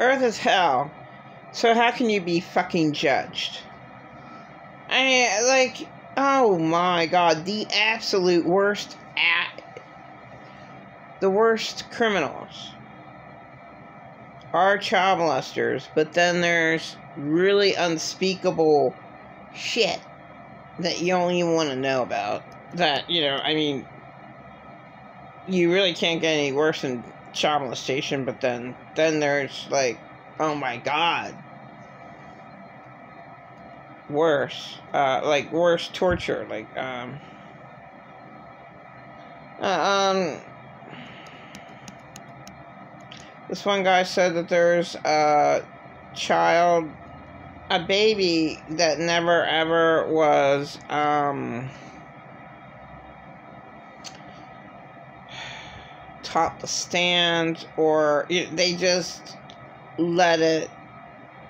Earth is hell. So how can you be fucking judged? I mean, like, oh my god, the absolute worst the worst criminals are child molesters, but then there's really unspeakable shit that you don't even want to know about. That, you know, I mean, you really can't get any worse than child molestation, but then there's, like, oh my god, worse. Like, worse torture. Like, this one guy said that there's a baby that never ever was, taught to stand, or they just let it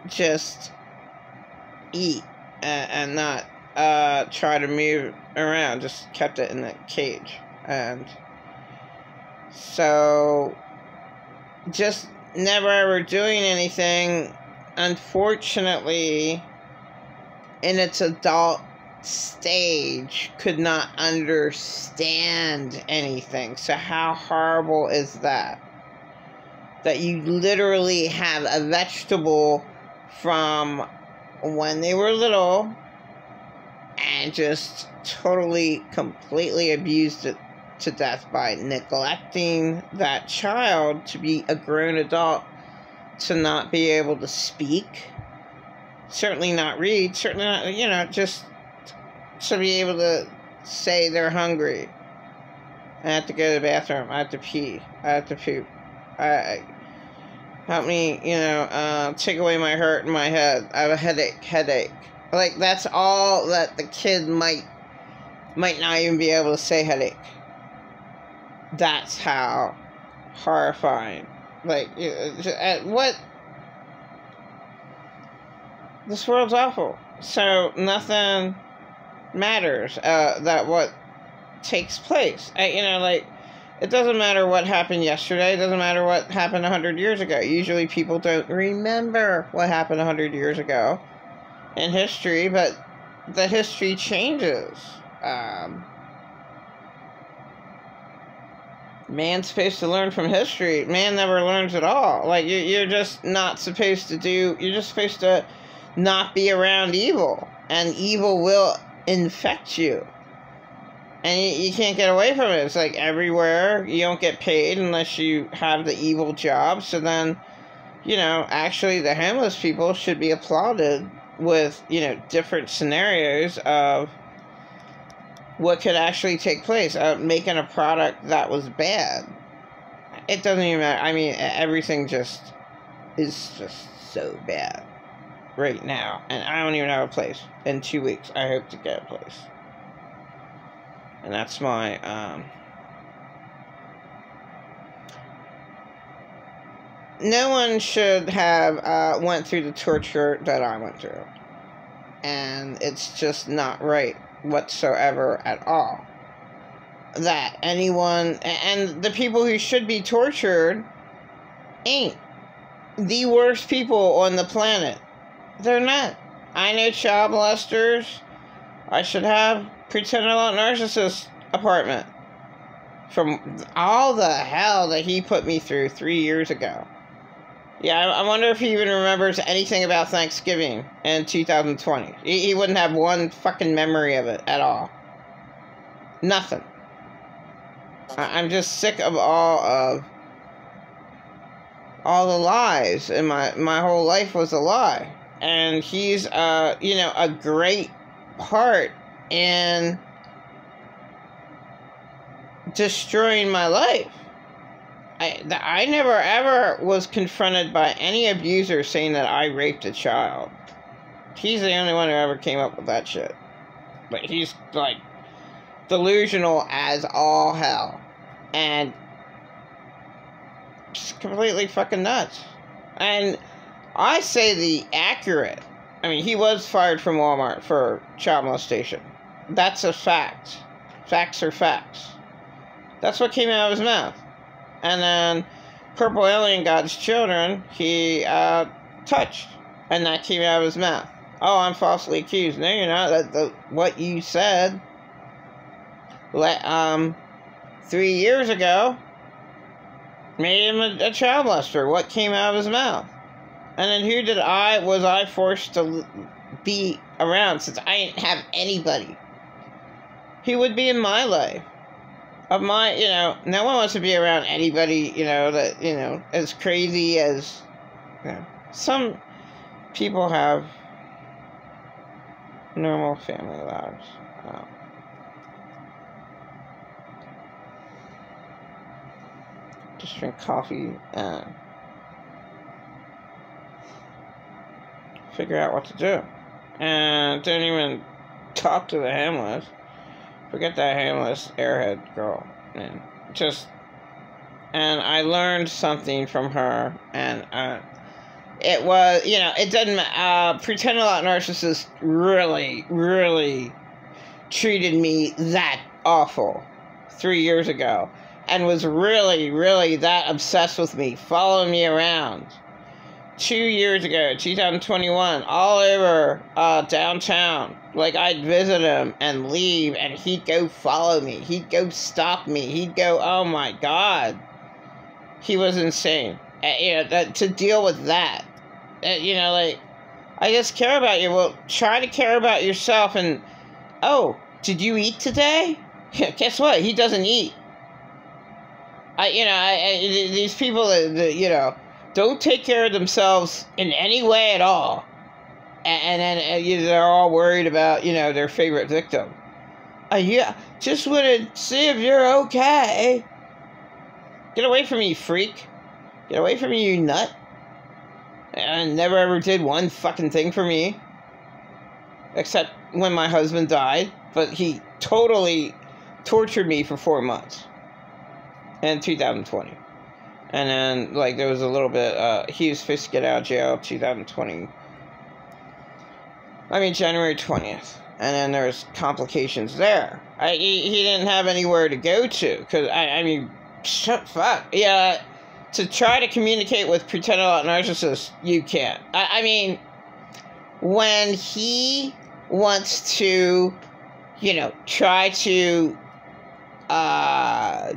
just eat and not try to move around, just kept it in the cage. And so just never ever doing anything, unfortunately, in its adult stage, could not understand anything. So how horrible is that? That you literally have a vegetable from when they were little and just totally, completely abused it to death by neglecting that child to be a grown adult, to not be able to speak, certainly not read, certainly not, you know, just to be able to say they're hungry. I have to go to the bathroom, I have to pee, I have to poop, help me, you know, take away my hurt in my head, I have a headache. Like, that's all that the kid might not even be able to say headache. That's how horrifying. Like, what? This world's awful. So nothing matters. That what takes place. You know, like, it doesn't matter what happened yesterday. It doesn't matter what happened 100 years ago. Usually people don't remember what happened 100 years ago in history, but the history changes. Man's supposed to learn from history. Man never learns at all. Like, you're just not supposed to do... You're just supposed to not be around evil. And evil will infect you. And you can't get away from it. It's like everywhere. You don't get paid unless you have the evil job. So then, you know, actually the homeless people should be applauded with, you know, different scenarios of what could actually take place. Making a product that was bad. It doesn't even matter. I mean, everything is just so bad right now. And I don't even have a place. In 2 weeks, I hope to get a place. And that's my, no one should have, went through the torture that I went through. And it's just not right whatsoever at all. That anyone, and the people who should be tortured ain't the worst people on the planet. They're not. I know child molesters. I should have pretend I want narcissist apartment from all the hell that he put me through 3 years ago. Yeah, I wonder if he even remembers anything about Thanksgiving in 2020. He wouldn't have one fucking memory of it at all. Nothing. I'm just sick of all the lies, and my whole life was a lie. And he's, you know, a great part in destroying my life. I never ever was confronted by any abuser saying that I raped a child. He's the only one who ever came up with that shit. But he's, like, delusional as all hell. And just completely fucking nuts. And I say the accurate. I mean, he was fired from Walmart for child molestation. That's a fact. Facts are facts. That's what came out of his mouth. And then purple alien god's children he touched, and that came out of his mouth. Oh, I'm falsely accused. No, you're not. What you said 3 years ago made him a child molester. What came out of his mouth? And then who was I forced to be around, since I didn't have anybody? He would be in my life. No one wants to be around anybody, that, as crazy as, some people have normal family lives. Just drink coffee and figure out what to do. And don't even talk to the Hamlet. Forget that Hamlet airhead girl. And I learned something from her, and it was, it doesn't matter. Pretend a Lot Narcissist really, really treated me that awful 3 years ago, and was really, really that obsessed with me, following me around. 2 years ago, 2021, all over downtown. Like, I'd visit him and leave, and he'd go follow me. He'd go stalk me. He'd go, oh my God. He was insane. To deal with that. I just care about you. Well, try to care about yourself. And, oh, did you eat today? Guess what? He doesn't eat. These people that don't take care of themselves in any way at all. And then they're all worried about, their favorite victim. Just want to see if you're okay. Get away from me, you freak. Get away from me, you nut. And never ever did one fucking thing for me. Except when my husband died. But he totally tortured me for 4 months. In 2020. And then, there was a little bit, he was supposed to get out of jail January 20th. And then there's complications there. He didn't have anywhere to go to. Because, fuck. Yeah, to try to communicate with Pretend a Lot Narcissist, you can't. When he wants to, try to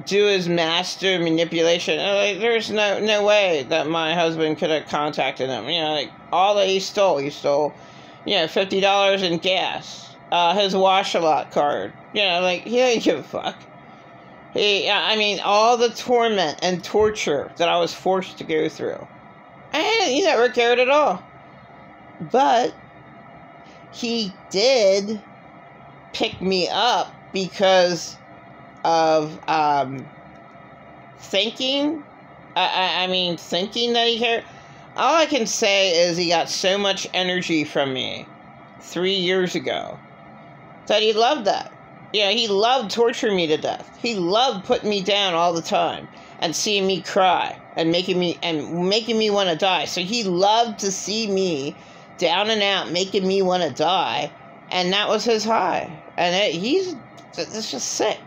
do his master manipulation, there's no way that my husband could have contacted him. All that he stole, $50 in gas, his Wash-A-Lot card, he didn't give a fuck. All the torment and torture that I was forced to go through, and he never cared at all. But he did pick me up because of thinking thinking that he cared. All I can say is he got so much energy from me 3 years ago that he loved that. He loved torturing me to death. He loved putting me down all the time and seeing me cry and making me want to die. So he loved to see me down and out, making me want to die, and that was his high. And it's just sick.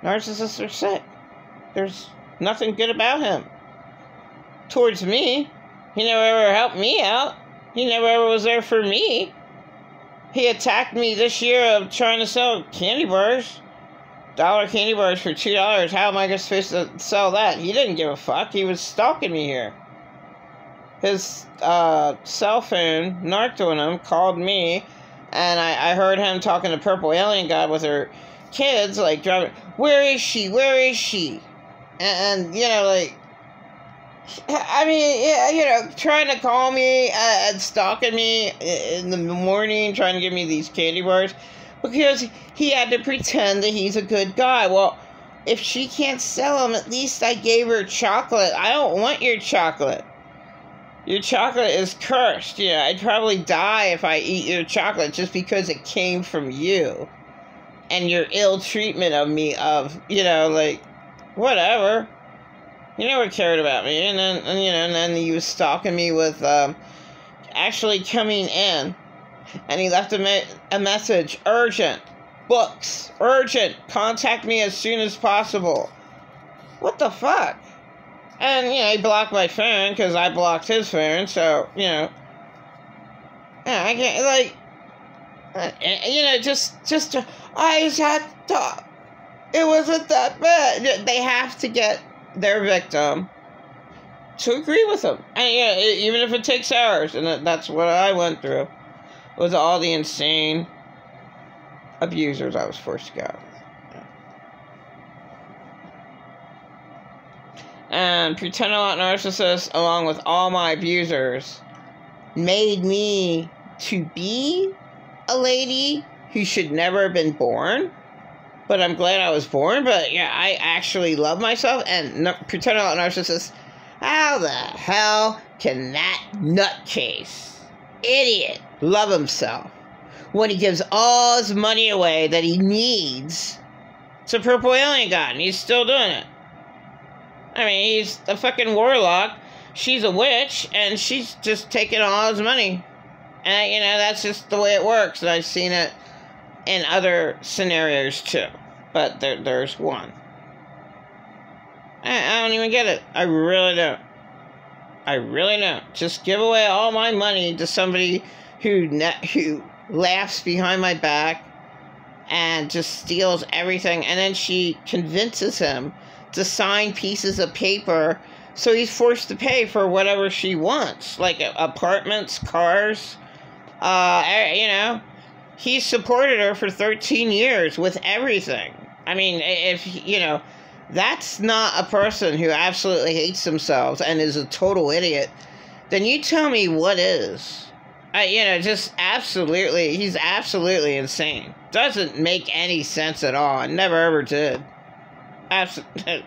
Narcissists are sick. There's nothing good about him. Towards me. He never ever helped me out. He never ever was there for me. He attacked me this year of trying to sell candy bars. $1 candy bars for $2. How am I supposed to sell that? He didn't give a fuck. He was stalking me here. His cell phone, narked on him, called me, and I heard him talking to Purple Alien God with her kids, driving, where is she? Where is she? And trying to call me and stalking me in the morning, trying to give me these candy bars, because he had to pretend that he's a good guy. Well, if she can't sell them, at least I gave her chocolate. I don't want your chocolate. Your chocolate is cursed. I'd probably die if I eat your chocolate just because it came from you. And your ill treatment of me, whatever. He never cared about me. And then he was stalking me with, actually coming in. And he left a message, urgent, books, urgent, contact me as soon as possible. What the fuck? And, you know, he blocked my phone because I blocked his phone, so, you know. Yeah, I can't, like, you know, I just had to, it wasn't that bad. They have to get their victim to agree with them. And, yeah, even if it takes hours, and that's what I went through, with all the insane abusers I was forced to go. And pretend a lot narcissist, along with all my abusers, made me to be a lady who should never have been born. But I'm glad I was born. But yeah, I actually love myself. And pretend a lot narcissist. How the hell can that nutcase, idiot, love himself when he gives all his money away that he needs to Purple Alien God, and he's still doing it? I mean, he's a fucking warlock. She's a witch, and she's just taking all his money. And, you know, that's just the way it works. And I've seen it in other scenarios, too. But there's one. I don't even get it. I really don't. I really don't. Just give away all my money to somebody who laughs behind my back and just steals everything. And then she convinces him to sign pieces of paper, so he's forced to pay for whatever she wants, like apartments, cars. You know, he supported her for 13 years with everything. I mean, if, you know, that's not a person who absolutely hates themselves and is a total idiot, then you tell me what is. You know, just absolutely, he's absolutely insane. Doesn't make any sense at all. It never ever did. Absolutely.